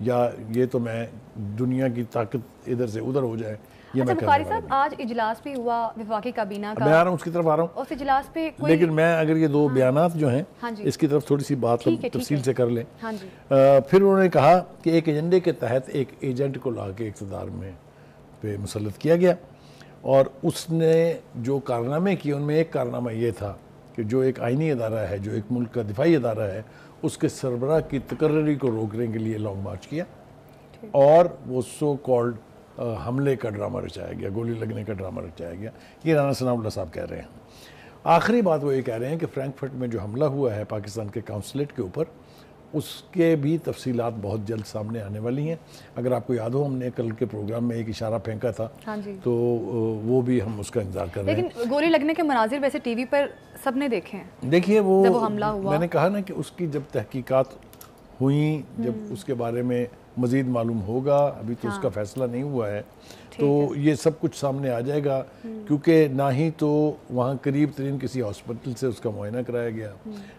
یا یہ تو میں دنیا کی طاقت ادھر سے ادھر ہو جائے یہ میں بخاری صاحب آج اجلاس بھی ہوا وفاقی کابینہ کا، میں آ رہا ہوں اس کی طرف آ رہا ہوں، اس اجلاس پہ کوئی لیکن میں اگر یہ دو بیانات جو ہیں اس کی طرف تھوڑی سی بات تفصیل سے کر لیں. پھر انہوں نے کہا کہ ایک ایجنڈے کے تحت ایک ایجنٹ کو لا کے اقتدار میں پہ مسلط کیا گیا، اور اس نے جو کارنامے کیے ان میں ایک کارنامہ یہ تھا کہ جو ایک آئینی ادارہ ہے، جو ایک ملک کا دفاعی ادارہ ہے، اس کے سربراہ کی تقرری کو روکنے کے لیے لانگ مارچ کیا، اور وہ سو کالڈ حملے کا ڈرامہ رچایا گیا، گولی لگنے کا ڈرامہ رچایا گیا. یہ رانا ثناء اللہ صاحب کہہ رہے ہیں. آخری بات وہ یہ کہہ رہے ہیں کہ فرینکفرٹ میں جو حملہ ہوا ہے پاکستان کے قونصلیٹ کے اوپر، اس کے بھی تفصیلات بہت جلد سامنے آنے والی ہیں. اگر آپ کو یاد ہو ہم نے کل کے پروگرام میں ایک اشارہ پھینکا تھا، تو وہ بھی ہم اس کا انتظار کر رہے ہیں. لیکن گولی لگنے کے مناظر ویسے ٹی وی پر سب نے دیکھے ہیں. دیکھیے وہ جب وہ حملہ ہوا، میں نے کہا نا کہ اس کی جب تحقیقات ہوئیں، جب اس کے بارے میں مزید معلوم ہوگا، ابھی تو اس کا فیصلہ نہیں ہوا ہے، تو یہ سب کچھ سامنے آ جائے گا. کیونکہ نہ ہی تو وہاں قریب ترین کسی ہاسپٹل سے اس کا معائنہ کرایا گیا،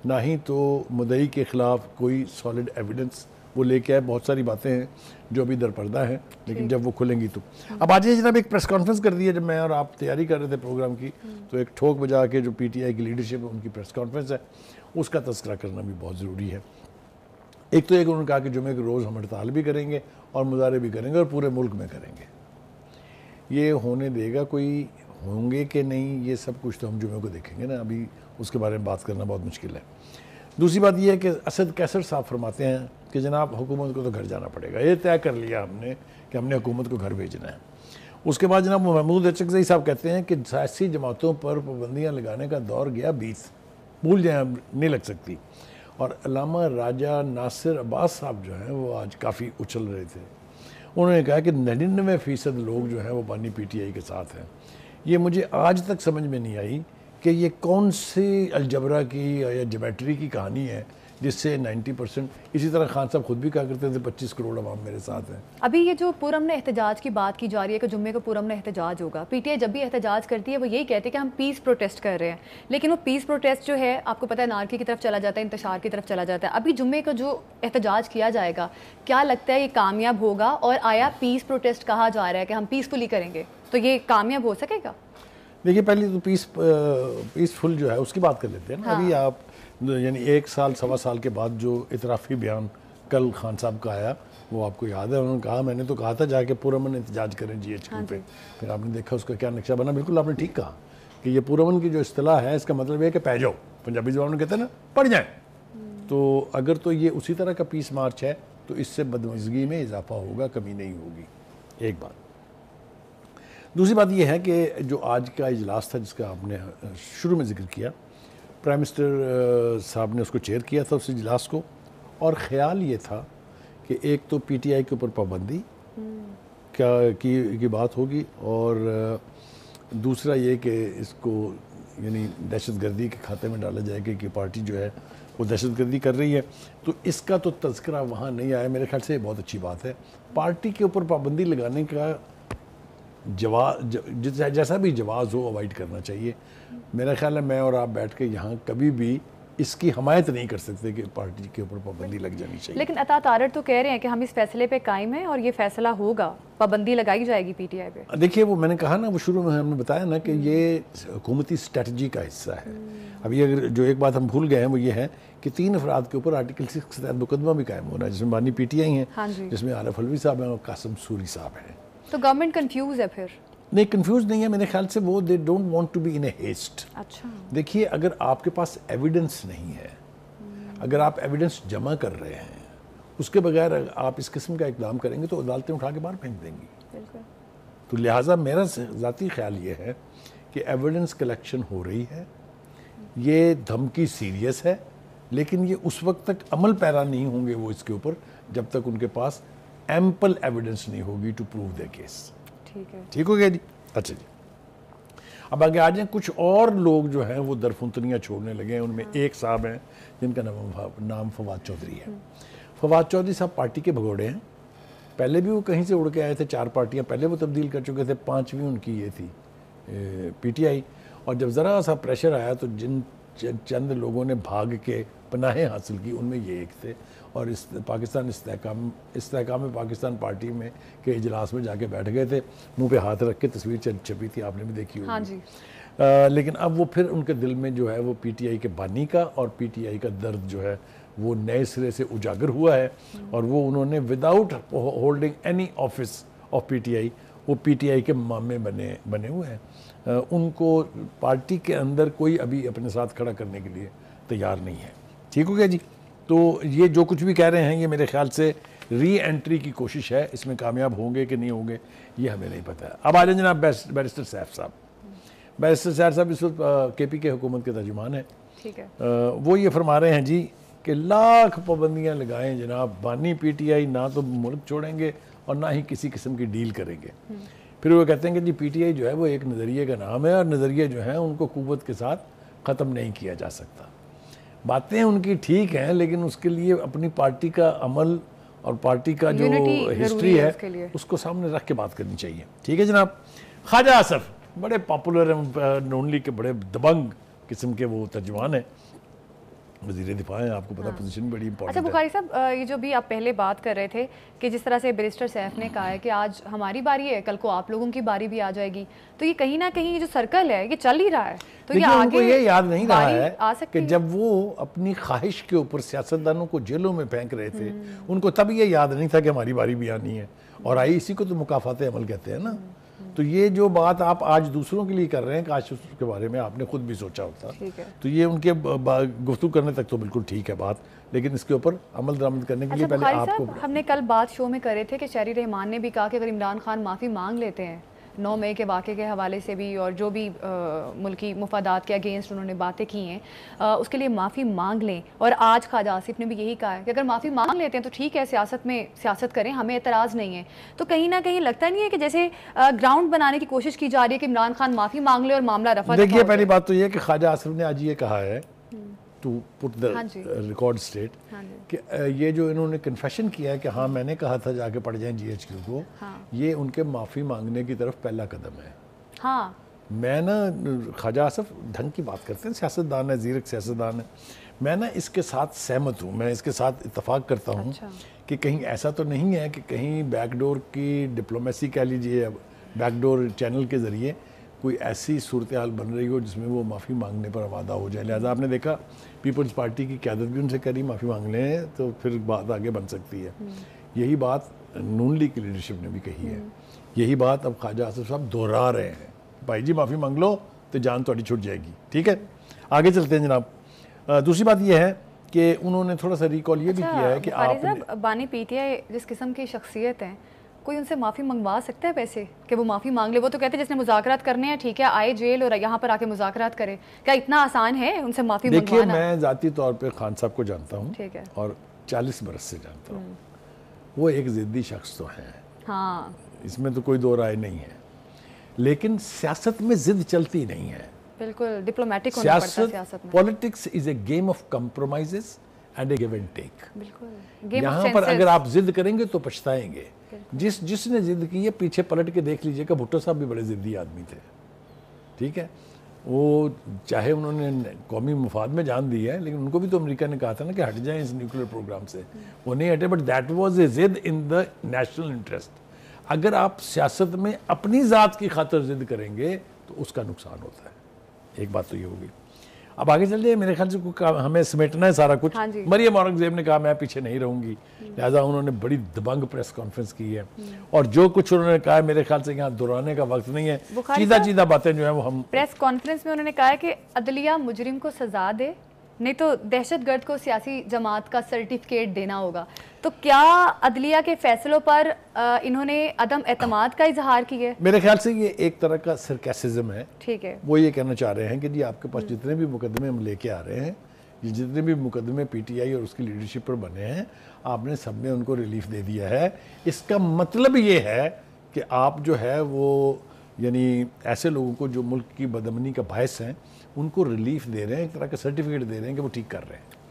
نہ ہی تو مدعی کے خلاف کوئی سالڈ ایویڈنس وہ لے کے آئے. بہت ساری باتیں ہیں جو ابھی در پردہ ہیں، لیکن جب وہ کھلیں گی تو. اب آج جناب ایک پریس کانفرنس کر دی ہے، جب میں اور آپ تیاری کر رہے تھے پروگرام کی، تو ایک ٹھوک بجا کے جو پی ٹی آئی کی لیڈرشپ ہے ان کی پریس کانفرنس ہے، اس کا تذکرہ کرنا بھی بہت ضروری ہے. ایک تو ایک انہوں نے کہا کہ جمعے کے روز ہم ہڑتال بھی کریں گے اور مظاہرے بھی کریں گے اور پورے ملک میں کریں گے. یہ ہونے دے گا کوئی، ہوں گے کہ نہیں، یہ سب کچھ تو ہم جمعے کو دیکھیں گے نا، ابھی اس کے بارے میں بات کرنا بہت مشکل ہے. دوسری بات یہ ہے کہ اسد کیسر صاحب فرماتے ہیں کہ جناب حکومت کو تو گھر جانا پڑے گا، یہ طے کر لیا ہم نے کہ ہم نے حکومت کو گھر بھیجنا ہے. اس کے بعد جناب محمود اچکزئی صاحب کہتے ہیں کہ سیاسی جماعتوں پر پابندیاں لگانے کا دور گیا 20، بھول جائیں اب نہیں لگ سکتی. اور علامہ راجہ ناصر عباس صاحب جو ہیں وہ آج کافی اچھل رہے تھے. انہوں نے کہا کہ 99% لوگ جو ہیں وہ بانی پی ٹی آئی کے ساتھ ہیں. یہ مجھے آج تک سمجھ میں نہیں آئی کہ یہ کون سی الجبرا کی یا جیومیٹری کی کہانی ہے جس سے 90%. اسی طرح خان صاحب خود بھی کہا کرتے تھے 25 کروڑ عوام میرے ساتھ ہیں. ابھی یہ جو پرامن احتجاج کی بات کی جا رہی ہے کہ جمعے کو پرامن احتجاج ہوگا، پی ٹی آئی جب بھی احتجاج کرتی ہے وہ یہی کہتے ہیں کہ ہم پیس پروٹیسٹ کر رہے ہیں، لیکن وہ پیس پروٹیسٹ جو ہے آپ کو پتہ ہے نارکی کی طرف چلا جاتا ہے، انتشار کی طرف چلا جاتا ہے. ابھی جمعے کو جو احتجاج کیا جائے گا، کیا لگتا ہے یہ کامیاب ہوگا؟ اور آیا پیس پروٹیسٹ کہا جا رہا ہے کہ ہم پیسفلی کریں گے، تو یہ کامیاب ہو سکے گا؟ دیکھیے پہلے تو پیسفل جو ہے اس کی بات کر لیتے ہیں نا. ابھی آپ یعنی 1 سال سوا سال کے بعد جو اعترافی بیان کل خان صاحب کا آیا وہ آپ کو یاد ہے. انہوں نے کہا میں نے تو کہا تھا جا کے پرامن احتجاج کریں جی ایچ کیو پہ. پھر آپ نے دیکھا اس کا کیا نقشہ بنا. بالکل آپ نے ٹھیک کہا کہ یہ پرامن کی جو اصطلاح ہے اس کا مطلب یہ ہے کہ پہ جاؤ، پنجابی زبان میں کہتے ہیں نا پڑھ جائیں. تو اگر تو یہ اسی طرح کا پیس مارچ ہے تو اس سے بدمزگی میں اضافہ ہوگا، کمی نہیں ہوگی. ایک بات. دوسری بات یہ ہے کہ جو آج کا اجلاس تھا جس کا آپ نے شروع میں ذکر کیا، پرائم منسٹر صاحب نے اس کو چیئر کیا تھا اس اجلاس کو، اور خیال یہ تھا کہ ایک تو پی ٹی آئی کے اوپر پابندی کی بات ہوگی، اور دوسرا یہ کہ اس کو یعنی دہشت گردی کے کھاتے میں ڈالا جائے گا کہ پارٹی جو ہے وہ دہشت گردی کر رہی ہے. تو اس کا تو تذکرہ وہاں نہیں آیا. میرے خیال سے یہ بہت اچھی بات ہے. پارٹی کے اوپر پابندی لگانے کا جیسا بھی جواز ہو اوائڈ کرنا چاہیے. میرا خیال ہے میں اور آپ بیٹھ کے یہاں کبھی بھی اس کی حمایت نہیں کر سکتے کہ پارٹی کے اوپر پابندی لگ جانی چاہیے. لیکن عطا تارڑ تو کہہ رہے ہیں کہ ہم اس فیصلے پہ قائم ہیں اور یہ فیصلہ ہوگا، پابندی لگائی جائے گی پی ٹی آئی پہ. دیکھیے وہ میں نے کہا نا، وہ شروع میں ہم نے بتایا نا کہ یہ حکومتی اسٹریٹجی کا حصہ ہے. اب یہ اگر جو ایک بات ہم بھول گئے ہیں وہ یہ ہے کہ 3 افراد کے اوپر آرٹیکل 6 کے تحت مقدمہ بھی قائم ہو رہا ہے، جس میں بانی پی ٹی آئی ہیں، جس میں عارف علوی صاحب ہیں اور قاسم سوری صاحب ہیں. تو گورنمنٹ کنفیوز ہے پھر؟ نہیں کنفیوز نہیں ہے. میرے خیال سے وہ they don't want to be in a haste. اچھا دیکھیے اگر آپ کے پاس ایویڈنس نہیں ہے، اگر آپ ایویڈنس جمع کر رہے ہیں، اس کے بغیر آپ اس قسم کا اقدام کریں گے تو عدالتیں اٹھا کے باہر پھینک دیں گی. بالکل. تو لہٰذا میرا ذاتی خیال یہ ہے کہ ایویڈنس کلیکشن ہو رہی ہے، یہ دھمکی سیریس ہے، لیکن یہ اس وقت تک عمل پیرا نہیں ہوں گے وہ اس کے اوپر جب تک ان کے پاس ایمپل ایویڈنس نہیں ہوگی ٹو پروو دیئر کیس. ٹھیک ہو گیا جی. اچھا جی، اب آگے آ جائیں. کچھ اور لوگ جو ہیں وہ درفنتنیاں چھوڑنے لگے ہیں. ان میں ایک صاحب ہیں جن کا نام فواد چودھری ہے. فواد چودھری صاحب پارٹی کے بھگوڑے ہیں. پہلے بھی وہ کہیں سے اڑ کے آئے تھے. 4 پارٹیاں پہلے وہ تبدیل کر چکے تھے. 5ویں ان کی یہ تھی پی ٹی آئی. اور جب ذرا سا پریشر آیا تو جن چند لوگوں نے بھاگ کے پناہیں حاصل کی ان میں یہ ایک تھے، اور پاکستان استحکام پاکستان پارٹی میں کے اجلاس میں جا کے بیٹھ گئے تھے، منہ پہ ہاتھ رکھ کے، تصویر چھپی تھی، آپ نے بھی دیکھی ہوگی۔ ہاں جی۔ لیکن اب وہ پھر ان کے دل میں جو ہے وہ پی ٹی آئی کے بانی کا اور پی ٹی آئی کا درد جو ہے وہ نئے سرے سے اجاگر ہوا ہے، اور وہ انہوں نے without holding any office of P T I, وہ پی ٹی آئی کے مامے بنے ہوئے ہیں۔ ان کو پارٹی کے اندر کوئی ابھی اپنے ساتھ کھڑا کرنے کے لیے تیار نہیں ہے۔ ٹھیک ہو گیا جی؟ تو یہ جو کچھ بھی کہہ رہے ہیں یہ میرے خیال سے ری انٹری کی کوشش ہے، اس میں کامیاب ہوں گے کہ نہیں ہوں گے یہ ہمیں نہیں پتہ ہے۔ اب آ جائیں جناب بیرسٹر سیف صاحب۔ بیرسٹر سیف صاحب اس وقت کے پی کے حکومت کے ترجمان ہیں۔ ٹھیک ہے۔ وہ یہ فرما رہے ہیں جی کہ لاکھ پابندیاں لگائیں جناب، بانی پی ٹی آئی نہ تو ملک چھوڑیں گے اور نہ ہی کسی قسم کی ڈیل کریں گے۔ پھر وہ کہتے ہیں کہ جی پی ٹی آئی جو ہے وہ ایک نظریے کا نام ہے، اور نظریے جو ہیں ان کو قوت کے ساتھ ختم نہیں کیا جا سکتا۔ باتیں ان کی ٹھیک ہیں، لیکن اس کے لیے اپنی پارٹی کا عمل اور پارٹی کا جو ہسٹری ہے اس کو سامنے رکھ کے بات کرنی چاہیے۔ ٹھیک ہے جناب۔ خواجہ آصف بڑے پاپولر ہیں، نون لیگ کے بڑے دبنگ قسم کے وہ ترجمان ہیں، وزیر دفاع ہیں، آپ کو پتہ پوزیشن بڑی امپورٹنٹ ہے۔ اچھا بخاری صاحب، یہ جو بھی آپ پہلے بات کر رہے تھے کہ جس طرح سے بیرسٹر سیف نے کہا ہے کہ آج ہماری باری ہے، کل کو آپ لوگوں کی باری بھی آ جائے گی، تو یہ کہیں نہ کہیں یہ جو سرکل ہے یہ چل ہی رہا ہے، تو یہ ان کو یہ آگے یاد نہیں رہا ہے آ سکتی کہ جب وہ اپنی خواہش کے اوپر سیاستدانوں کو جیلوں میں پھینک رہے تھے، ان کو تب یہ یاد نہیں تھا کہ ہماری باری بھی آنی ہے، اور آئی اسی کو تو مکافات عمل کہتے ہیں نا۔ تو یہ جو بات آپ آج دوسروں کے لیے کر رہے ہیں، کاش اس کے بارے میں آپ نے خود بھی سوچا ہوتا۔ تو یہ ان کے گفتگو کرنے تک تو بالکل ٹھیک ہے بات، لیکن اس کے اوپر عمل درآمد کرنے کے لیے پہلے آپ کو۔ ہم نے کل بات شو میں کرے تھے کہ شہری رحمان نے بھی کہا کہ اگر عمران خان معافی مانگ لیتے ہیں 9 مئی کے واقعے کے حوالے سے بھی، اور جو بھی ملکی مفادات کے اگینسٹ انہوں نے باتیں کی ہیں، اس کے لیے معافی مانگ لیں۔ اور آج خواجہ آصف نے بھی یہی کہا ہے کہ اگر معافی مانگ لیتے ہیں تو ٹھیک ہے، سیاست میں سیاست کریں، ہمیں اعتراض نہیں ہے۔ تو کہیں نہ کہیں لگتا نہیں ہے کہ جیسے گراؤنڈ بنانے کی کوشش کی جا رہی ہے کہ عمران خان معافی مانگ لے اور معاملہ رفع دفع۔ دیکھیے پہلی بات تو یہ کہ خواجہ آصف نے آج یہ کہا ہے to put the record straight کہ یہ جو انہوں نے کنفیشن کیا ہے کہ ہاں میں نے کہا تھا جا کے پڑھ جائیں جی ایچ کیو کو، یہ ان کے معافی مانگنے کی طرف پہلا قدم ہے۔ ہاں میں نا خواجہ آصف ڈھنگ کی بات کرتے ہیں، سیاستدان ہے، زیرک سیاستدان ہے، میں نا اس کے ساتھ سہمت ہوں، میں اس کے ساتھ اتفاق کرتا ہوں کہ کہیں ایسا تو نہیں ہے کہ کہیں بیک ڈور کی ڈپلومیسی کہہ لیجیے، بیک ڈور چینل کے ذریعے کوئی ایسی صورتحال بن رہی ہو جس میں وہ معافی مانگنے پر آمادہ ہو جائے۔ لہٰذا آپ نے دیکھا پیپلز پارٹی کی قیادت بھی ان سے کری معافی مانگ لیں تو پھر بات آگے بن سکتی ہے۔ یہی بات نون لیگ کی لیڈرشپ نے بھی کہی ہے، یہی بات اب خواجہ آصف صاحب دہرا رہے ہیں، بھائی جی معافی مانگ لو تو جان تھوڑی چھوٹ جائے گی۔ ٹھیک ہے، آگے چلتے ہیں جناب۔ دوسری بات یہ ہے کہ انہوں نے تھوڑا سا ریکال یہ بھی کیا ہے کہ آپ بانی پی ٹی آئی جس قسم کی شخصیت ہیں، کوئی ان سے معافی منگوا سکتا ہے ویسے کہ وہ معافی مانگ لے؟ وہ تو کہتے ہیں جس نے مذاکرات کرنے ہیں ٹھیک ہے آئے جیل اور یہاں پر آ کے مذاکرات کرے، کیا اتنا آسان ہے ان سے معافی منگوانا؟ دیکھیے میں ذاتی طور پہ خان صاحب کو جانتا ہوں اور 40 برس سے جانتا ہوں، وہ ایک ضدی شخص تو ہیں، ہاں اس میں تو کوئی دو رائے نہیں ہے، لیکن سیاست میں ضد چلتی نہیں ہے۔ بالکل ڈپلومیٹک ہونا پڑتا ہے سیاست میں۔ Politics is a game of compromises and a give and take. بالکل یہاں پر اگر آپ ضد کریں گے تو پچھتائیں گے۔ جس نے ضد کی ہے پیچھے پلٹ کے دیکھ لیجئے کہ بھٹو صاحب بھی بڑے ضدی آدمی تھے، ٹھیک ہے، وہ چاہے انہوں نے قومی مفاد میں جان دی ہے لیکن ان کو بھی تو امریکہ نے کہا تھا نا کہ ہٹ جائیں اس نیوکلیر پروگرام سے، وہ نہیں ہٹے، بٹ دیٹ واز اے ضد ان دا نیشنل انٹرسٹ۔ اگر آپ سیاست میں اپنی ذات کی خاطر ضد کریں گے تو اس کا نقصان ہوتا ہے، ایک بات تو یہ ہوگی۔ اب آگے چل جائے، میرے خیال سے ہمیں سمیٹنا ہے سارا کچھ۔ مریم اورنگزیب نے کہا میں پیچھے نہیں رہوں گی، لہٰذا انہوں نے بڑی دبنگ پریس کانفرنس کی ہے، اور جو کچھ انہوں نے کہا ہے میرے خیال سے یہاں دہرانے کا وقت نہیں ہے، چیدہ باتیں جو ہیں وہ ہم پریس کانفرنس میں انہوں نے کہا ہے کہ عدلیہ مجرم کو سزا دے، نہیں تو دہشت گرد کو سیاسی جماعت کا سرٹیفکیٹ دینا ہوگا۔ تو کیا عدلیہ کے فیصلوں پر انہوں نے عدم اعتماد کا اظہار کیا ہے؟ میرے خیال سے یہ ایک طرح کا سرکیسزم ہے۔ ٹھیک ہے، وہ یہ کہنا چاہ رہے ہیں کہ جی آپ کے پاس جتنے بھی مقدمے ہم لے کے آ رہے ہیں، یہ جتنے بھی مقدمے پی ٹی آئی اور اس کی لیڈرشپ پر بنے ہیں، آپ نے سب میں ان کو ریلیف دے دیا ہے۔ اس کا مطلب یہ ہے کہ آپ جو ہے وہ یعنی ایسے لوگوں کو جو ملک کی بدامنی کا باعث ہیں ان کو ریلیف دے رہے ہیں، ایک طرح کا سرٹیفکیٹ دے رہے ہیں کہ وہ ٹھیک کر رہے ہیں۔